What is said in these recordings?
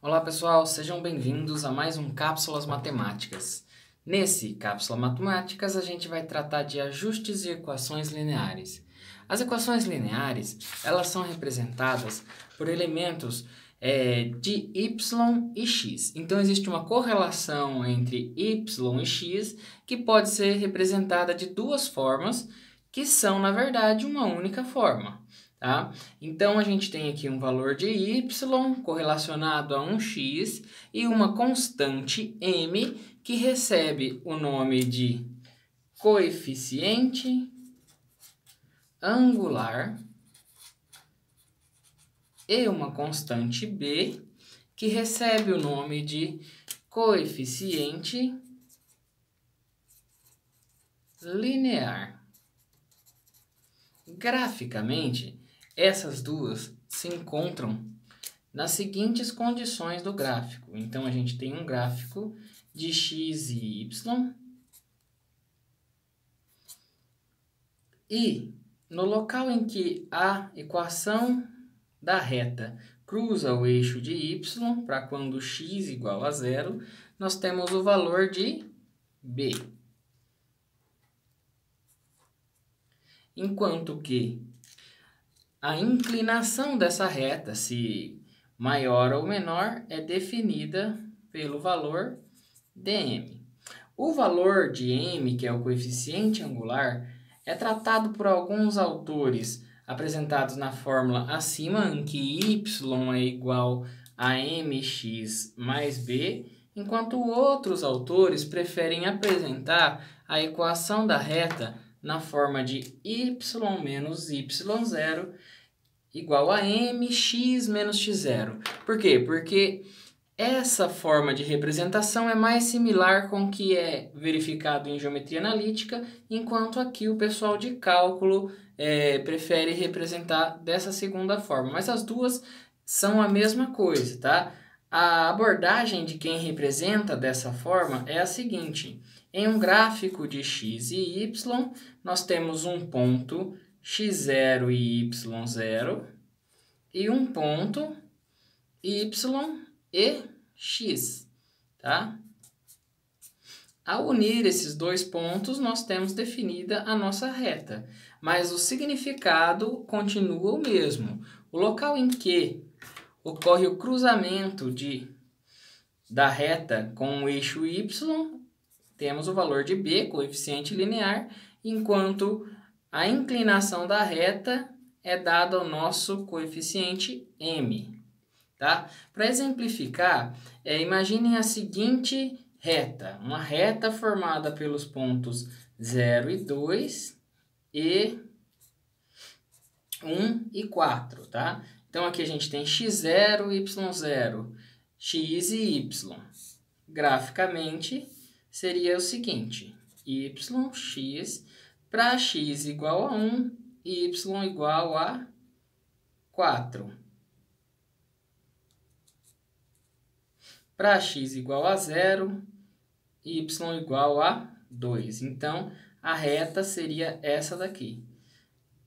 Olá pessoal, sejam bem-vindos a mais um Cápsulas Matemáticas. Nesse Cápsula Matemáticas a gente vai tratar de ajustes e equações lineares. As equações lineares, elas são representadas por elementos de y e x. Então existe uma correlação entre y e x que pode ser representada de duas formas que são, na verdade, uma única forma. Tá? Então, a gente tem aqui um valor de y correlacionado a um x e uma constante m que recebe o nome de coeficiente angular e uma constante b que recebe o nome de coeficiente linear. Graficamente, essas duas se encontram nas seguintes condições do gráfico. Então, a gente tem um gráfico de x e y. E no local em que a equação da reta cruza o eixo de y, para quando x igual a zero, nós temos o valor de b. Enquanto que a inclinação dessa reta, se maior ou menor, é definida pelo valor dm. O valor de m, que é o coeficiente angular, é tratado por alguns autores apresentados na fórmula acima, em que y é igual a mx mais b, enquanto outros autores preferem apresentar a equação da reta na forma de y menos y0 igual a mx menos x0. Por quê? Porque essa forma de representação é mais similar com o que é verificado em geometria analítica, enquanto aqui o pessoal de cálculo prefere representar dessa segunda forma. Mas as duas são a mesma coisa, tá? A abordagem de quem representa dessa forma é a seguinte: em um gráfico de x e y, nós temos um ponto x0 e y0 e um ponto y e x, tá? Ao unir esses dois pontos, nós temos definida a nossa reta, mas o significado continua o mesmo. O local em que ocorre o cruzamento da reta com o eixo y, temos o valor de b, coeficiente linear, enquanto a inclinação da reta é dada ao nosso coeficiente m. Tá? Para exemplificar, imaginem a seguinte reta. Uma reta formada pelos pontos 0 e 2 e 1 e 4. Tá? Então, aqui a gente tem x0, y0, x e y. Graficamente, seria o seguinte: yx para x igual a 1, y igual a 4. Para x igual a 0, y igual a 2. Então, a reta seria essa daqui.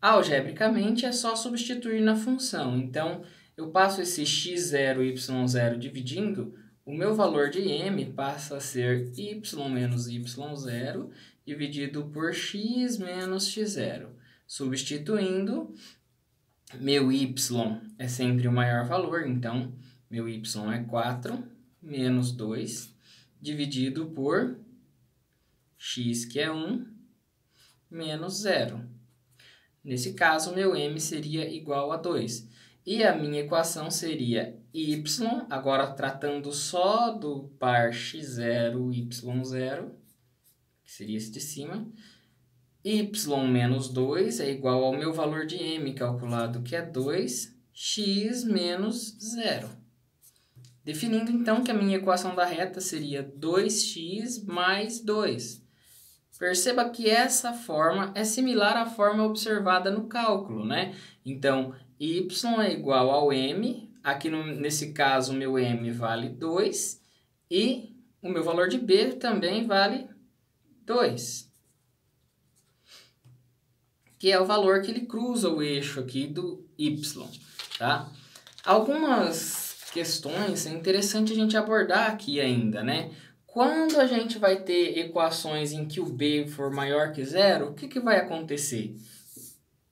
Algebricamente, é só substituir na função. Então, eu passo esse x0 e y0 dividindo, o meu valor de m passa a ser y menos y0 dividido por x menos x0. Substituindo, meu y é sempre o maior valor, então, meu y é 4 menos 2, dividido por x, que é 1, menos 0. Nesse caso, meu m seria igual a 2. E a minha equação seria y, agora tratando só do par x0, y0, que seria esse de cima, y menos 2 é igual ao meu valor de m calculado, que é 2, x menos 0. Definindo, então, que a minha equação da reta seria 2x mais 2. Perceba que essa forma é similar à forma observada no cálculo, né? Então, y é igual ao m, aqui nesse caso o meu m vale 2, e o meu valor de b também vale 2, que é o valor que ele cruza o eixo aqui do y, tá? Algumas questões é interessante a gente abordar aqui ainda, né? Quando a gente vai ter equações em que o b for maior que zero, o que vai acontecer?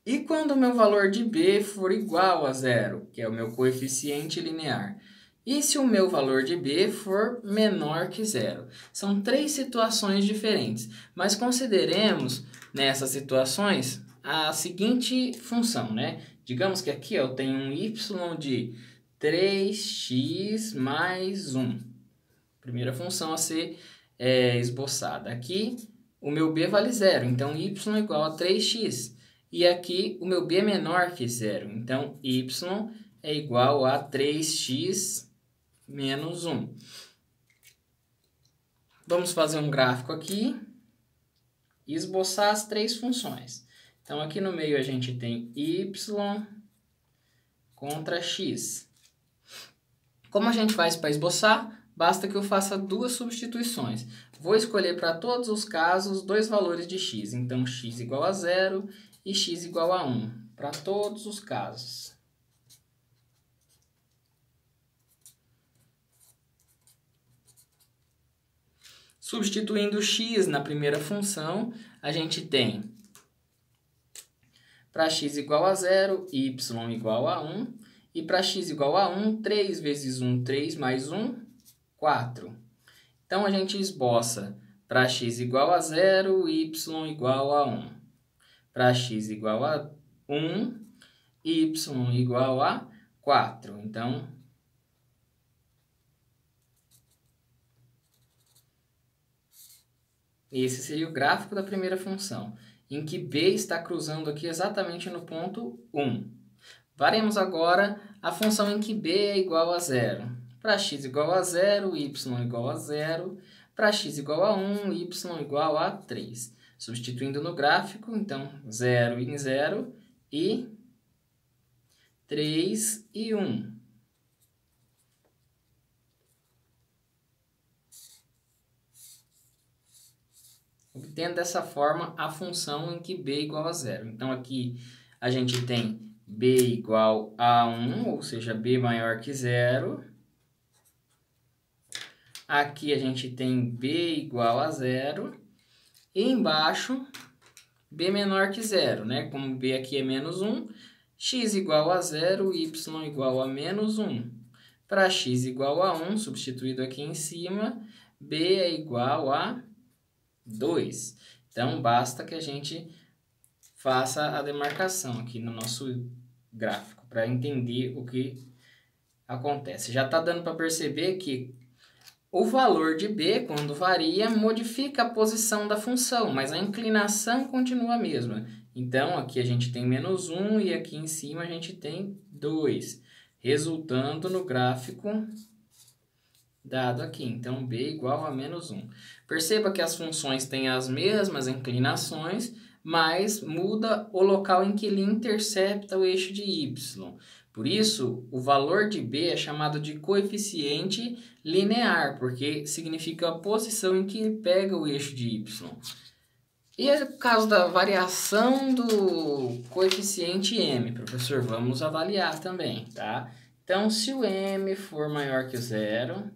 E quando o meu valor de b for igual a zero, que é o meu coeficiente linear? E se o meu valor de b for menor que zero? São três situações diferentes, mas consideremos nessas situações a seguinte função, né? Digamos que aqui eu tenho um y de 3x mais 1. Primeira função a ser esboçada. Aqui o meu b vale zero, então y igual a 3x. E aqui o meu b é menor que zero, então y é igual a 3x menos 1. Vamos fazer um gráfico aqui e esboçar as três funções. Então aqui no meio a gente tem y contra x. Como a gente faz para esboçar? Basta que eu faça duas substituições. Vou escolher para todos os casos dois valores de x. Então, x igual a 0 e x igual a 1. Para todos os casos. Substituindo x na primeira função, a gente tem para x igual a 0, y igual a 1. E para x igual a 1, 3 vezes 1, 3 mais 1, 4. Então, a gente esboça para x igual a 0, y igual a 1. Para x igual a 1, y igual a 4. Então, esse seria o gráfico da primeira função, em que b está cruzando aqui exatamente no ponto 1. Varemos agora a função em que b é igual a 0. Para x igual a 0, y igual a 0. Para x igual a 1, y igual a 3. Substituindo no gráfico, então, 0 em 0 e 3 e 1. Obtendo dessa forma a função em que b é igual a 0. Então, aqui a gente tem b igual a 1, ou seja, b maior que 0. Aqui a gente tem b igual a 0. E embaixo, b menor que 0, né? Como b aqui é menos 1, x igual a 0, y igual a menos 1. Para x igual a 1, substituído aqui em cima, b é igual a 2. Então, basta que a gente faça a demarcação aqui no nosso gráfico, para entender o que acontece. Já está dando para perceber que o valor de b, quando varia, modifica a posição da função, mas a inclinação continua a mesma. Então, aqui a gente tem menos 1 e aqui em cima a gente tem 2, resultando no gráfico dado aqui. Então, b igual a menos 1. Perceba que as funções têm as mesmas inclinações, mas muda o local em que ele intercepta o eixo de y. Por isso, o valor de b é chamado de coeficiente linear, porque significa a posição em que ele pega o eixo de y. E no caso da variação do coeficiente m, professor, vamos avaliar também, tá? Então, se o m for maior que 0,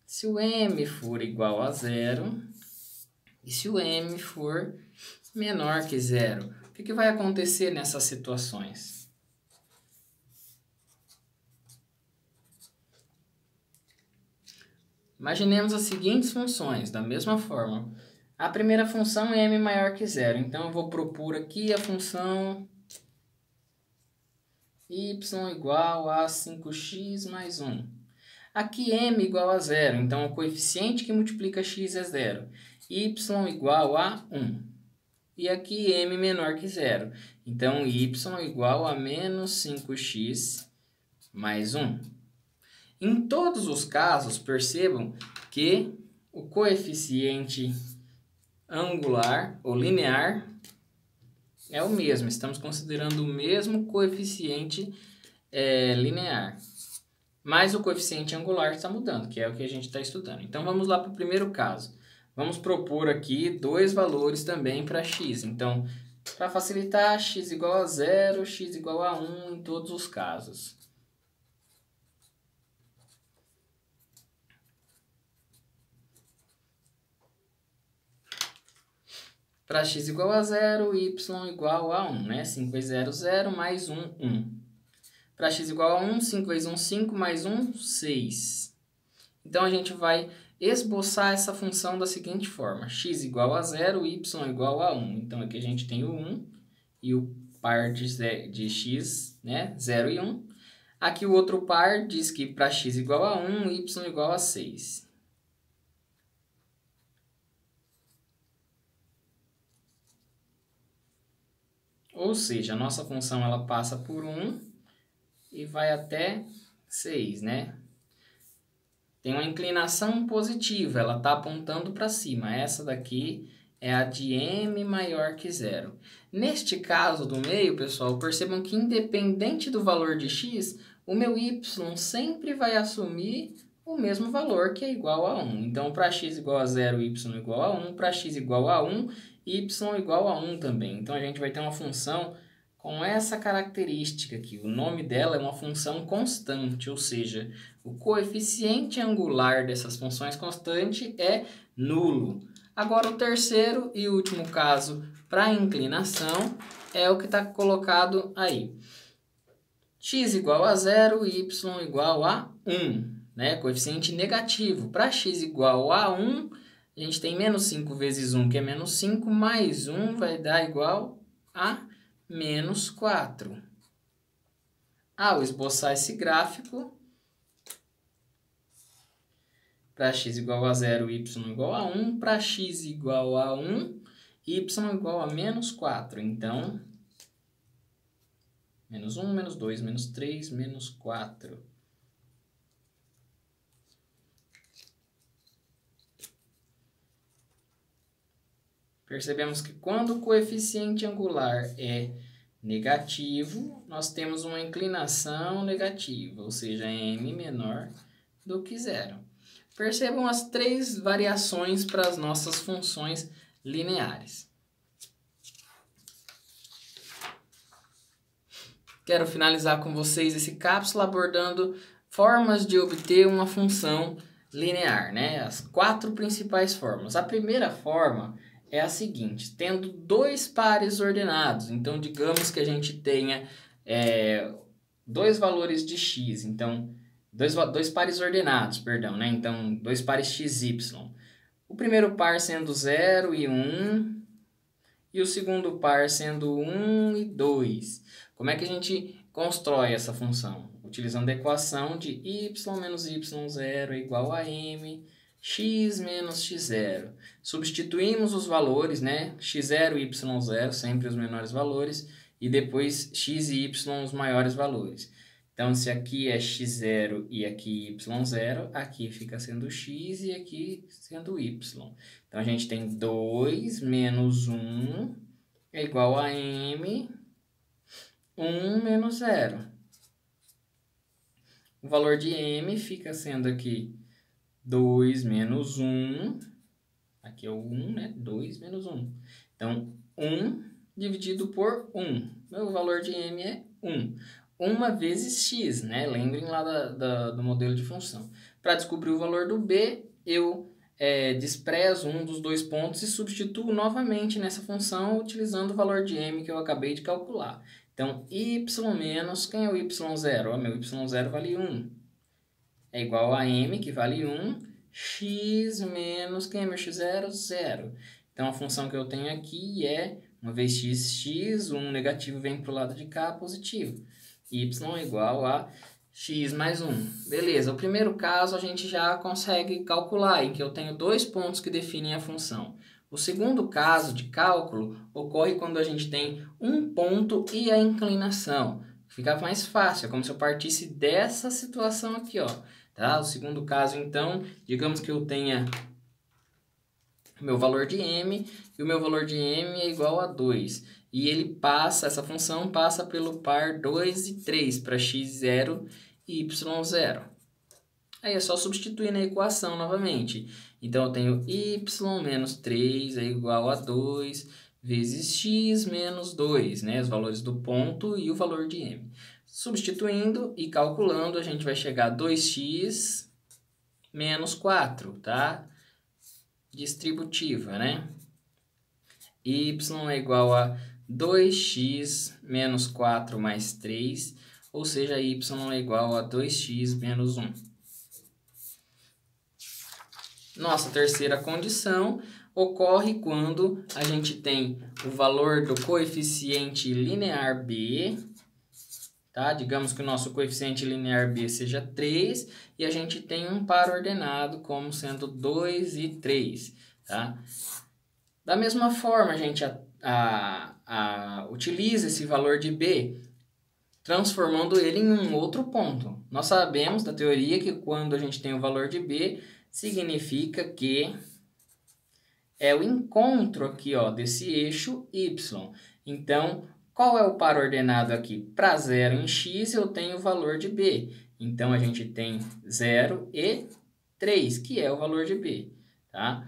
se o m for igual a 0 e se o m for menor que 0, o que vai acontecer nessas situações? Imaginemos as seguintes funções, da mesma forma. A primeira função é m maior que 0, então eu vou propor aqui a função y igual a 5x mais 1. Aqui m igual a 0, então o coeficiente que multiplica x é 0. Y igual a 1. E aqui m menor que 0, então y igual a menos 5x mais 1. Em todos os casos, percebam que o coeficiente angular ou linear é o mesmo. Estamos considerando o mesmo coeficiente linear. Mas o coeficiente angular está mudando, que é o que a gente está estudando. Então, vamos lá para o primeiro caso. Vamos propor aqui dois valores também para x. Então, para facilitar, x igual a 0, x igual a 1 em todos os casos. Para x igual a 0, y igual a 1, né? 5 vezes 0, 0, mais 1, 1. Para x igual a 1, 5 vezes 1, 5, mais 1, 6. Então, a gente vai esboçar essa função da seguinte forma. X igual a 0, y igual a 1. Então, aqui a gente tem o 1 e o par de x, né? 0 e 1. Aqui o outro par diz que para x igual a 1, y igual a 6. Ou seja, a nossa função ela passa por 1 e vai até 6, né? Tem uma inclinação positiva, ela está apontando para cima. Essa daqui é a de m maior que 0. Neste caso do meio, pessoal, percebam que independente do valor de x, o meu y sempre vai assumir o mesmo valor, que é igual a 1. Então, para x igual a 0, y igual a 1. Para x igual a 1, y igual a 1 também. Então, a gente vai ter uma função com essa característica aqui. O nome dela é uma função constante, ou seja, o coeficiente angular dessas funções constante é nulo. Agora, o terceiro e último caso para inclinação é o que está colocado aí. X igual a 0, y igual a 1, né? Coeficiente negativo. Para x igual a 1, a gente tem menos 5 vezes 1, que é menos 5, mais 1 vai dar igual a menos 4. Ao esboçar esse gráfico, para x igual a 0, y igual a 1, para x igual a 1, y igual a menos 4. Então, menos 1, menos 2, menos 3, menos 4. Percebemos que quando o coeficiente angular é negativo, nós temos uma inclinação negativa, ou seja, m menor do que 0. Percebam as três variações para as nossas funções lineares. Quero finalizar com vocês esse cápsula abordando formas de obter uma função linear, né? As 4 principais formas. A primeira forma é a seguinte, tendo dois pares ordenados. Então, digamos que a gente tenha dois valores de x, então, dois pares ordenados, perdão, né? Então, dois pares x, y. O primeiro par sendo 0 e 1, e o segundo par sendo 1 e 2. Como é que a gente constrói essa função? Utilizando a equação de y menos y0 é igual a m, x menos x0. Substituímos os valores, né? x0 e y0, sempre os menores valores, e depois x e y os maiores valores. Então, se aqui é x0 e aqui y0, aqui fica sendo x e aqui sendo y. Então, a gente tem 2 menos 1 é igual a m, 1 menos 0. O valor de m fica sendo aqui 2 menos 1, aqui é o 1, né? 2 menos 1. Então, 1 dividido por 1. O valor de m é 1. 1 vezes x, né? Lembrem lá do modelo de função. Para descobrir o valor do b, eu desprezo um dos dois pontos e substituo novamente nessa função utilizando o valor de m que eu acabei de calcular. Então, y menos, quem é o y0? Meu y0 vale 1. É igual a m, que vale 1, x menos, quem é meu x0? 0. Então, a função que eu tenho aqui é, uma vez x, 1 negativo vem para o lado de cá, positivo. Y é igual a x mais 1. Beleza, o primeiro caso a gente já consegue calcular, em que eu tenho dois pontos que definem a função. O segundo caso de cálculo ocorre quando a gente tem um ponto e a inclinação. Fica mais fácil, é como se eu partisse dessa situação aqui, ó. Tá? O segundo caso, então, digamos que eu tenha meu valor de m, e o meu valor de m é igual a 2. E ele passa, essa função passa pelo par 2 e 3 para x0 e y0. Aí é só substituir na equação novamente. Então, eu tenho y menos 3 é igual a 2 vezes x menos 2, né? Os valores do ponto e o valor de m. Substituindo e calculando, a gente vai chegar a 2x menos 4, tá? Distributiva, né? y é igual a 2x menos 4 mais 3, ou seja, y é igual a 2x menos 1. Nossa terceira condição ocorre quando a gente tem o valor do coeficiente linear b, tá? Digamos que o nosso coeficiente linear b seja 3 e a gente tem um par ordenado como sendo 2 e 3, tá? Da mesma forma, a gente utiliza esse valor de b, transformando ele em um outro ponto. Nós sabemos da teoria que quando a gente tem o valor de b, significa que é o encontro aqui, ó, desse eixo y. Então, qual é o par ordenado aqui? Para 0 em x, eu tenho o valor de b. Então, a gente tem 0 e 3, que é o valor de b, tá?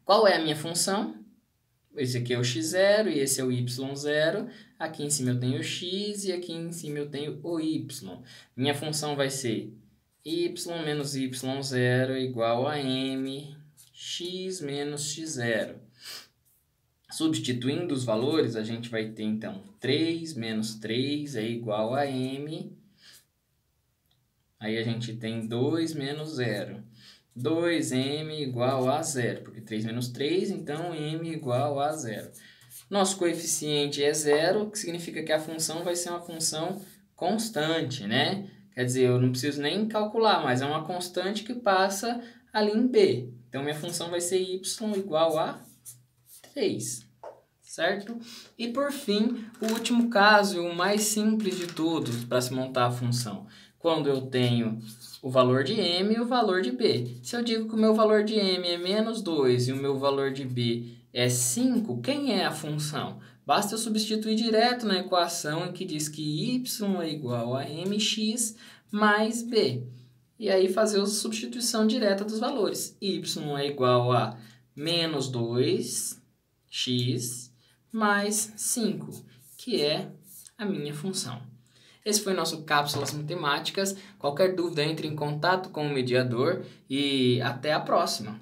Qual é a minha função? Esse aqui é o x0 e esse é o y0. Aqui em cima eu tenho o x e aqui em cima eu tenho o y. Minha função vai ser y menos y0 igual a m x menos x0. Substituindo os valores, a gente vai ter, então, 3 menos 3 é igual a m. Aí a gente tem 2 menos 0. 2m igual a 0, porque 3 menos 3, então m igual a 0. Nosso coeficiente é 0, que significa que a função vai ser uma função constante, né? Quer dizer, eu não preciso nem calcular, mas é uma constante que passa ali em b. Então, minha função vai ser y igual a 3, certo? E, por fim, o último caso, o mais simples de todos para se montar a função. Quando eu tenho o valor de m e o valor de b. Se eu digo que o meu valor de m é menos 2 e o meu valor de b é 5, quem é a função? Basta eu substituir direto na equação em que diz que y é igual a mx mais b. E aí fazer a substituição direta dos valores. Y é igual a menos 2x mais 5, que é a minha função. Esse foi o nosso Cápsulas Matemáticas. Qualquer dúvida, entre em contato com o mediador e até a próxima.